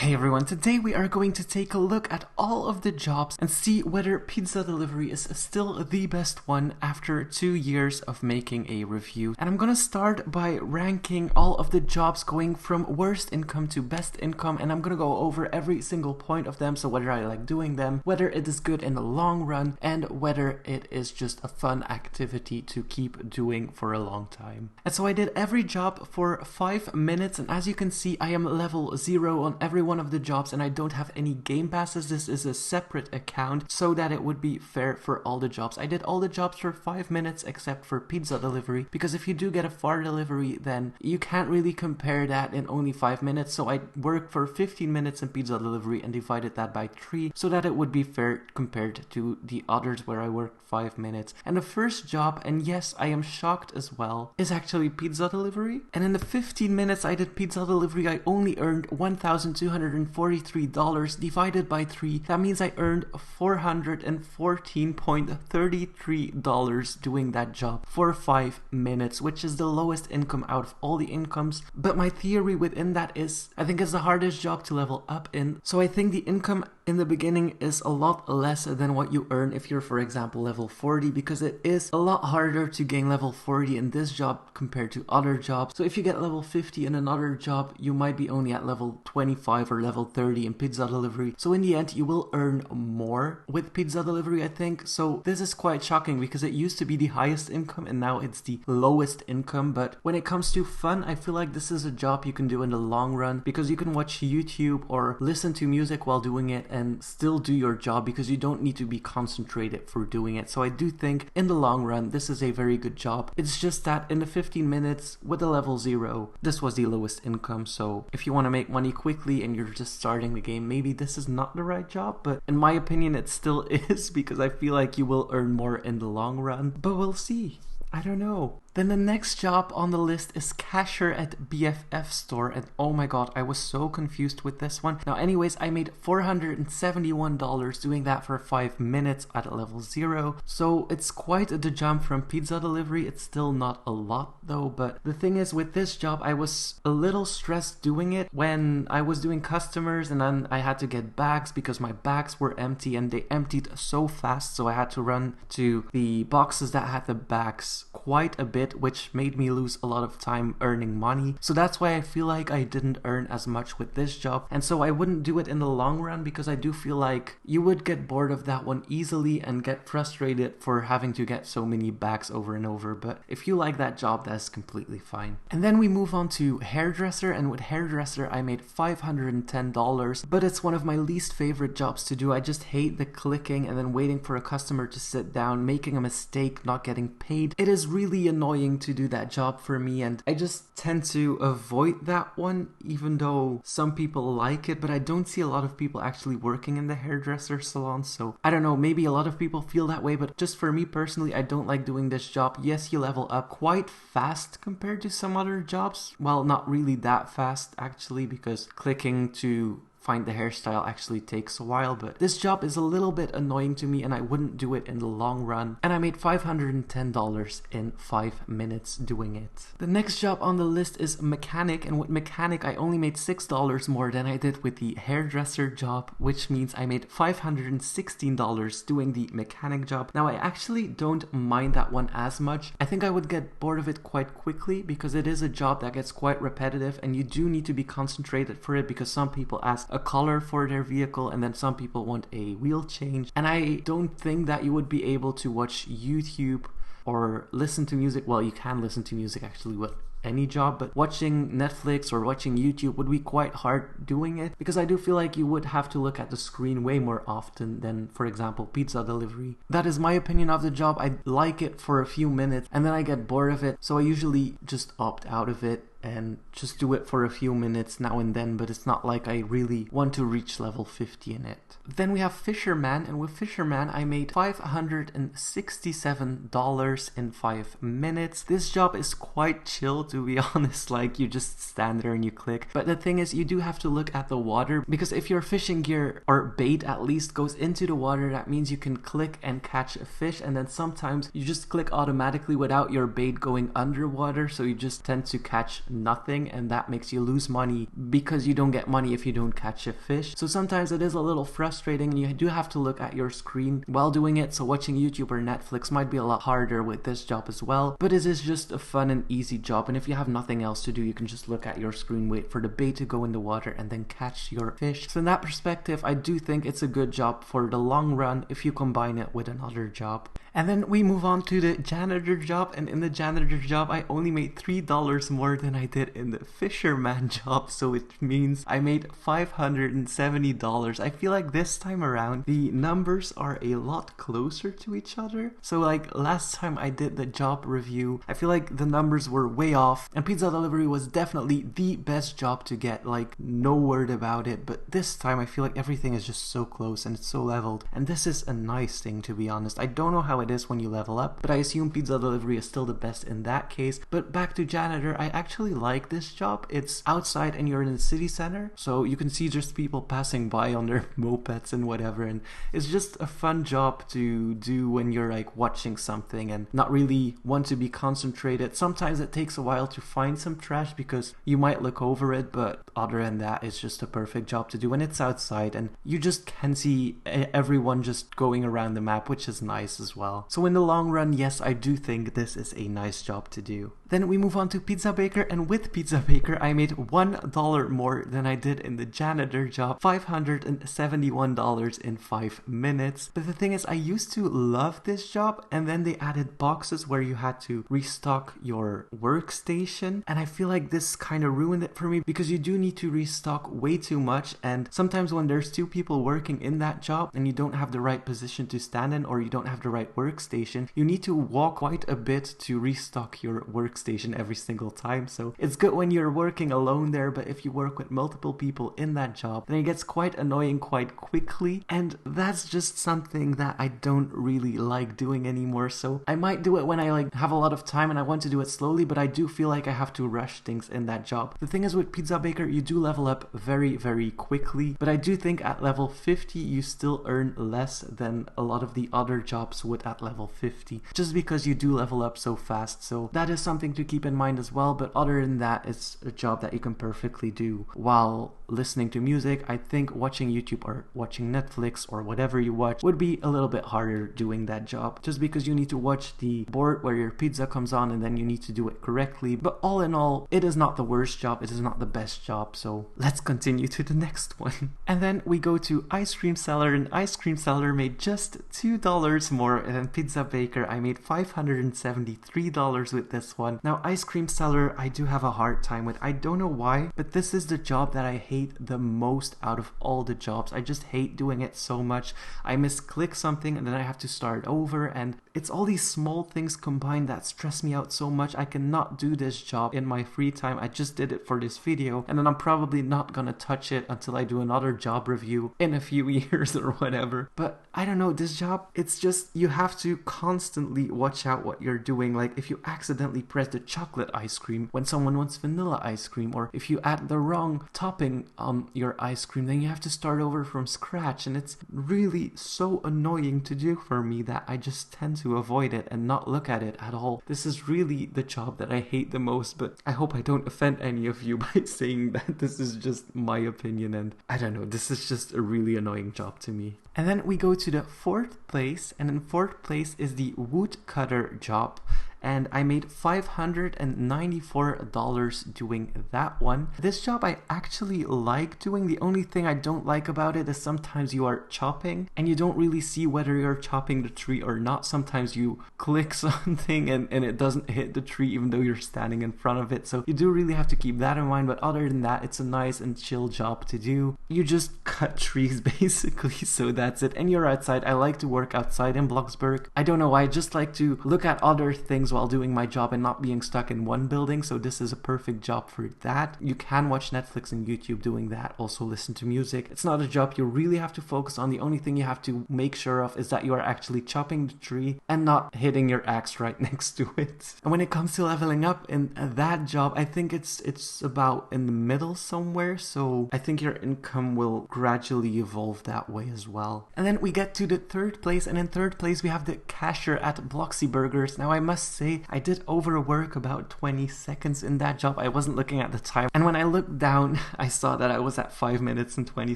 Hey everyone, today we are going to take a look at all of the jobs and see whether pizza delivery is still the best one after 2 years of making a review. And I'm gonna start by ranking all of the jobs going from worst income to best income, and I'm gonna go over every single point of them, so whether I like doing them, whether it is good in the long run, and whether it is just a fun activity to keep doing for a long time. And so I did every job for 5 minutes, and as you can see I am level 0 on every one of the jobs, and I don't have any game passes. This is a separate account so that it would be fair for all the jobs. I did all the jobs for 5 minutes except for pizza delivery, because if you do get a far delivery then you can't really compare that in only 5 minutes. So I worked for 15 minutes in pizza delivery and divided that by 3 so that it would be fair compared to the others where I worked 5 minutes. And the first job, and yes I am shocked as well, is actually pizza delivery. And in the 15 minutes I did pizza delivery I only earned $1,243 divided by 3. That means I earned $414.33 doing that job for 5 minutes, which is the lowest income out of all the incomes. But my theory within that is, I think it's the hardest job to level up in. So I think the income in the beginning is a lot less than what you earn if you're, for example, level 40, because it is a lot harder to gain level 40 in this job compared to other jobs. So if you get level 50 in another job, you might be only at level 25 or level 30 in pizza delivery. So in the end, you will earn more with pizza delivery, I think. So this is quite shocking because it used to be the highest income and now it's the lowest income. But when it comes to fun, I feel like this is a job you can do in the long run, because you can watch YouTube or listen to music while doing it and still do your job, because you don't need to be concentrated for doing it. So I do think in the long run this is a very good job. It's just that in the 15 minutes with a level 0, this was the lowest income. So if you want to make money quickly and you're just starting the game, maybe this is not the right job, but in my opinion it still is, because I feel like you will earn more in the long run. But we'll see. I don't know. Then the next job on the list is cashier at BFF store, and oh my god, I was so confused with this one. Now anyways, I made $471 doing that for 5 minutes at level 0, so it's quite the jump from pizza delivery. It's still not a lot though, but the thing is with this job I was a little stressed doing it when I was doing customers, and then I had to get bags because my bags were empty and they emptied so fast, so I had to run to the boxes that had the bags quite a bit, which made me lose a lot of time earning money. So that's why I feel like I didn't earn as much with this job, and so I wouldn't do it in the long run, because I do feel like you would get bored of that one easily and get frustrated for having to get so many bags over and over. But if you like that job, that's completely fine. And then we move on to hairdresser, and with hairdresser I made $510, but it's one of my least favorite jobs to do. I just hate the clicking and then waiting for a customer to sit down, making a mistake, not getting paid. It is really annoying to do that job for me, and I just tend to avoid that one, even though some people like it. But I don't see a lot of people actually working in the hairdresser salon, so I don't know, maybe a lot of people feel that way, but just for me personally, I don't like doing this job. Yes, you level up quite fast compared to some other jobs. Well, not really that fast actually, because clicking to find the hairstyle actually takes a while, but this job is a little bit annoying to me and I wouldn't do it in the long run. And I made $510 in 5 minutes doing it. The next job on the list is mechanic, and with mechanic I only made $6 more than I did with the hairdresser job, which means I made $516 doing the mechanic job. Now I actually don't mind that one as much. I think I would get bored of it quite quickly, because it is a job that gets quite repetitive and you do need to be concentrated for it, because some people ask a color for their vehicle and then some people want a wheel change, and I don't think that you would be able to watch YouTube or listen to music. Well, you can listen to music actually with any job, but watching Netflix or watching YouTube would be quite hard doing it, because I do feel like you would have to look at the screen way more often than, for example, pizza delivery. That is my opinion of the job. I like it for a few minutes and then I get bored of it, so I usually just opt out of it and just do it for a few minutes now and then, but it's not like I really want to reach level 50 in it. Then we have fisherman, and with fisherman I made $567 in 5 minutes. This job is quite chill, to be honest, like you just stand there and you click. But the thing is, you do have to look at the water, because if your fishing gear or bait at least goes into the water, that means you can click and catch a fish, and then sometimes you just click automatically without your bait going underwater, so you just tend to catch nothing, and that makes you lose money because you don't get money if you don't catch a fish. So sometimes it is a little frustrating and you do have to look at your screen while doing it. So watching YouTube or Netflix might be a lot harder with this job as well, but it is just a fun and easy job. And if you have nothing else to do, you can just look at your screen, wait for the bait to go in the water, and then catch your fish. So in that perspective, I do think it's a good job for the long run if you combine it with another job. And then we move on to the janitor job, and in the janitor job I only made $3 more than I did in the fisherman job, so it means I made $570. I feel like this time around the numbers are a lot closer to each other. So like last time I did the job review, I feel like the numbers were way off, and pizza delivery was definitely the best job to get, like no word about it. But this time I feel like everything is just so close and it's so leveled, and this is a nice thing, to be honest. I don't know how it is when you level up, but I assume pizza delivery is still the best in that case. But back to janitor, I actually like this job. It's outside and you're in the city center, so you can see just people passing by on their mopeds and whatever, and it's just a fun job to do when you're like watching something and not really want to be concentrated. Sometimes it takes a while to find some trash because you might look over it, but other than that, it's just a perfect job to do when it's outside and you just can see everyone just going around the map, which is nice as well. So in the long run, yes, I do think this is a nice job to do. Then we move on to pizza baker, and with pizza baker I made $1 more than I did in the janitor job, $571 in 5 minutes. But the thing is, I used to love this job, and then they added boxes where you had to restock your workstation, and I feel like this kind of ruined it for me because you do need to restock way too much, and sometimes when there's 2 people working in that job and you don't have the right position to stand in or you don't have the right workstation, you need to walk quite a bit to restock your workstation every single time. So it's good when you're working alone there, but if you work with multiple people in that job, then it gets quite annoying quite quickly, and that's just something that I don't really like doing anymore. So I might do it when I like have a lot of time and I want to do it slowly, but I do feel like I have to rush things in that job. The thing is, with pizza baker you do level up very quickly, but I do think at level 50 you still earn less than a lot of the other jobs would at level 50, just because you do level up so fast. So that is something to keep in mind as well. But other than that, it's a job that you can perfectly do while listening to music. I think watching YouTube or watching Netflix or whatever you watch would be a little bit harder doing that job, just because you need to watch the board where your pizza comes on and then you need to do it correctly. But all in all, it is not the worst job, it is not the best job. So let's continue to the next one. And then we go to ice cream seller, and ice cream seller made just $2 more than pizza baker. I made $573 with this one. Now ice cream seller I do have a hard time with. I don't know why, but this is the job that I hate the most out of all the jobs. I just hate doing it so much. I misclick something and then I have to start over, and it's all these small things combined that stress me out so much. I cannot do this job in my free time. I just did it for this video, and then I'm probably not gonna touch it until I do another job review in a few years or whatever. But I don't know, this job, it's just you have to constantly watch out what you're doing. Like if you accidentally press the chocolate ice cream when someone wants vanilla ice cream, or if you add the wrong topping on your ice cream, then you have to start over from scratch, and it's really so annoying to do for me that I just tend to avoid it and not look at it at all. This is really the job that I hate the most, but I hope I don't offend any of you by saying that. This is just my opinion, and I don't know, this is just a really annoying job to me. And then we go to the 4th place, and in 4th place is the woodcutter job, and I made $594 doing that one. This job I actually like doing. The only thing I don't like about it is sometimes you are chopping and you don't really see whether you're chopping the tree or not. Sometimes you click something and it doesn't hit the tree even though you're standing in front of it. So you do really have to keep that in mind, but other than that, it's a nice and chill job to do. You just cut trees basically, so that's it. And you're outside. I like to work outside in Bloxburg. I don't know why, I just like to look at other things while doing my job and not being stuck in one building, so this is a perfect job for that. You can watch Netflix and YouTube doing that, also listen to music. It's not a job you really have to focus on. The only thing you have to make sure of is that you are actually chopping the tree and not hitting your axe right next to it. And when it comes to leveling up in that job, I think it's about in the middle somewhere, so I think your income will gradually evolve that way as well. And then we get to the 3rd place, and in 3rd place we have the cashier at Bloxy Burgers. Now I must say I did overwork about 20 seconds in that job. I wasn't looking at the time, and when I looked down I saw that I was at 5 minutes and 20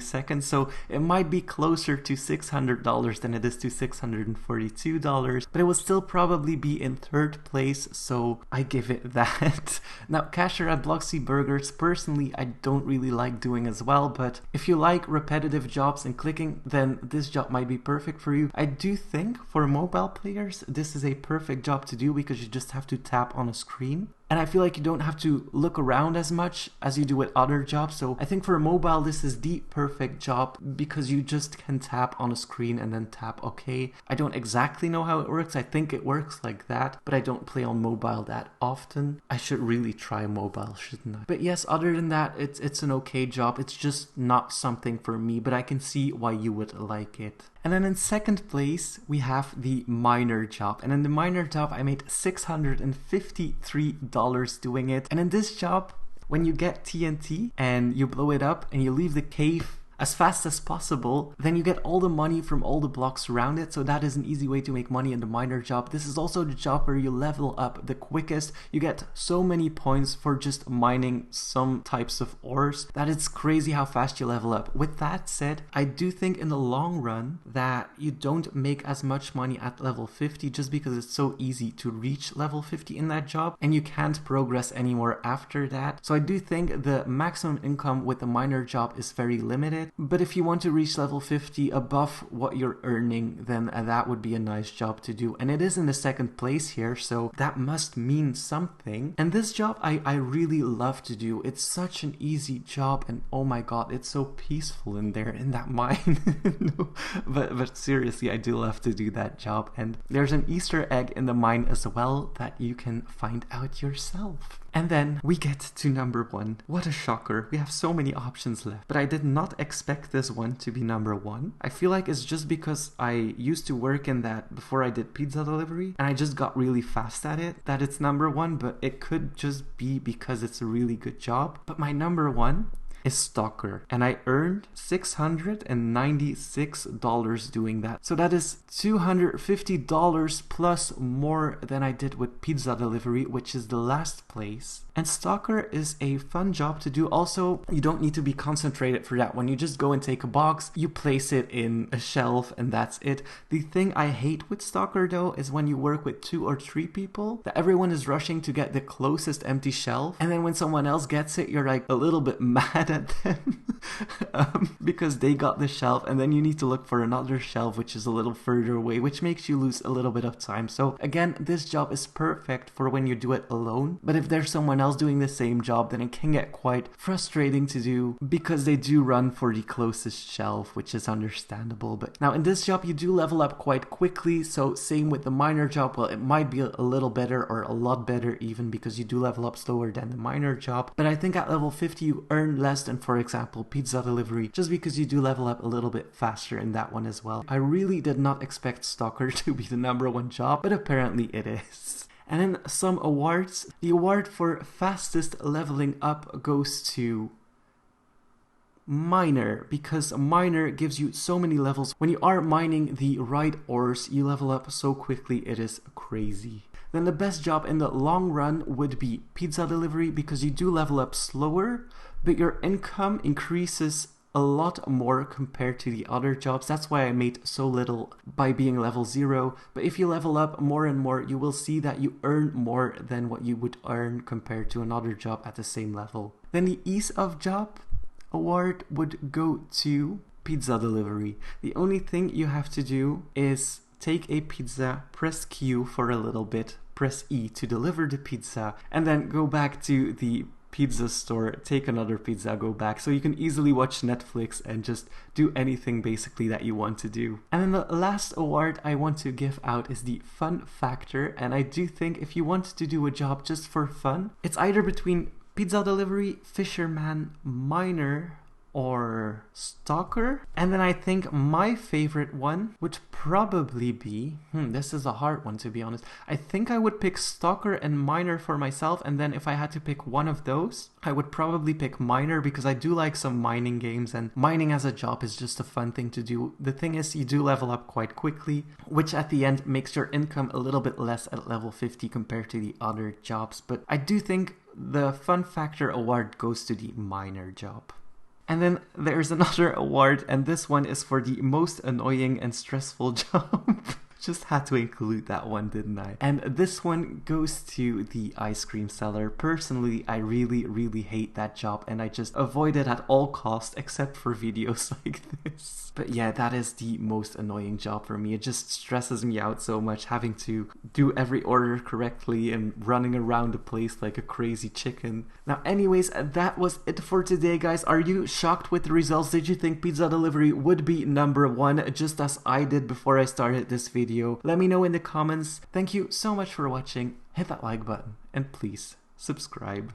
seconds, so it might be closer to $600 than it is to $642, but it will still probably be in third place, so I give it that. Now, cashier at Bloxy Burgers, personally I don't really like doing as well, but if you like repetitive jobs and clicking, then this job might be perfect for you. I do think for mobile players this is a perfect job to do because you just have to tap on a screen. And I feel like you don't have to look around as much as you do with other jobs. So I think for mobile, this is the perfect job because you just can tap on a screen and then tap OK. I don't exactly know how it works. I think it works like that, but I don't play on mobile that often. I should really try mobile, shouldn't I? But yes, other than that, it's an okay job. It's just not something for me, but I can see why you would like it. And then in second place, we have the miner job. And in the miner job, I made $653 doing it. And in this job, when you get TNT and you blow it up and you leave the cave as fast as possible, then you get all the money from all the blocks around it. So that is an easy way to make money in the miner job. This is also the job where you level up the quickest. You get so many points for just mining some types of ores that it's crazy how fast you level up. With that said, I do think in the long run that you don't make as much money at level 50 just because it's so easy to reach level 50 in that job and you can't progress anymore after that. So I do think the maximum income with the miner job is very limited. But if you want to reach level 50 above what you're earning, then that would be a nice job to do. And it is in the second place here, so that must mean something. And this job I really love to do. It's such an easy job, and oh my god, it's so peaceful in there in that mine. No, but seriously, I do love to do that job. And there's an Easter egg in the mine as well that you can find out yourself. And then we get to number 1. What a shocker. We have so many options left. But I did not expect this one to be number 1. I feel like it's just because I used to work in that before I did pizza delivery and I just got really fast at it that it's number 1, but it could just be because it's a really good job. But my number 1 is Stalker, and I earned $696 doing that. So that is $250 plus more than I did with pizza delivery, which is the last place. And Stalker is a fun job to do. Also, you don't need to be concentrated for that one. You just go and take a box, you place it in a shelf, and that's it. The thing I hate with Stalker though is when you work with 2 or 3 people, that everyone is rushing to get the closest empty shelf, and then when someone else gets it, you're like a little bit mad at them because they got the shelf, and then you need to look for another shelf which is a little further away, which makes you lose a little bit of time. So again, this job is perfect for when you do it alone, but if there's someone else doing the same job, then it can get quite frustrating to do because they do run for the closest shelf, which is understandable. But now in this job you do level up quite quickly, so same with the miner job. Well, it might be a little better or a lot better even because you do level up slower than the miner job, but I think at level 50 you earn less than, for example, pizza delivery, just because you do level up a little bit faster in that one as well. I really did not expect Stalker to be the number 1 job, but apparently it is. And then some awards. The award for fastest leveling up goes to Miner, because Miner gives you so many levels. When you are mining the right ores, you level up so quickly, it is crazy. Then the best job in the long run would be pizza delivery, because you do level up slower, but your income increases a lot more compared to the other jobs. That's why I made so little by being level 0. But if you level up more and more, you will see that you earn more than what you would earn compared to another job at the same level. Then the ease of job award would go to pizza delivery. The only thing you have to do is take a pizza, press Q for a little bit, press E to deliver the pizza, and then go back to the pizza store, take another pizza, go back. So you can easily watch Netflix and just do anything basically that you want to do. And then the last award I want to give out is the fun factor. And I do think if you want to do a job just for fun, it's either between pizza delivery, fisherman, miner, or stalker. And then I think my favorite one would probably be, this is a hard one to be honest. I think I would pick stalker and miner for myself, and then if I had to pick one of those, I would probably pick miner because I do like some mining games, and mining as a job is just a fun thing to do. The thing is, you do level up quite quickly, which at the end makes your income a little bit less at level 50 compared to the other jobs, but I do think the fun factor award goes to the miner job. And then there's another award, and this one is for the most annoying and stressful job. Just had to include that one, didn't I? And this one goes to the ice cream seller. Personally, I really hate that job, and I just avoid it at all costs except for videos like this. But yeah, that is the most annoying job for me. It just stresses me out so much, having to do every order correctly and running around the place like a crazy chicken. Now anyways, that was it for today, guys. Are you shocked with the results? Did you think pizza delivery would be number one, just as I did before I started this video? Let me know in the comments. Thank you so much for watching. Hit that like button and please subscribe.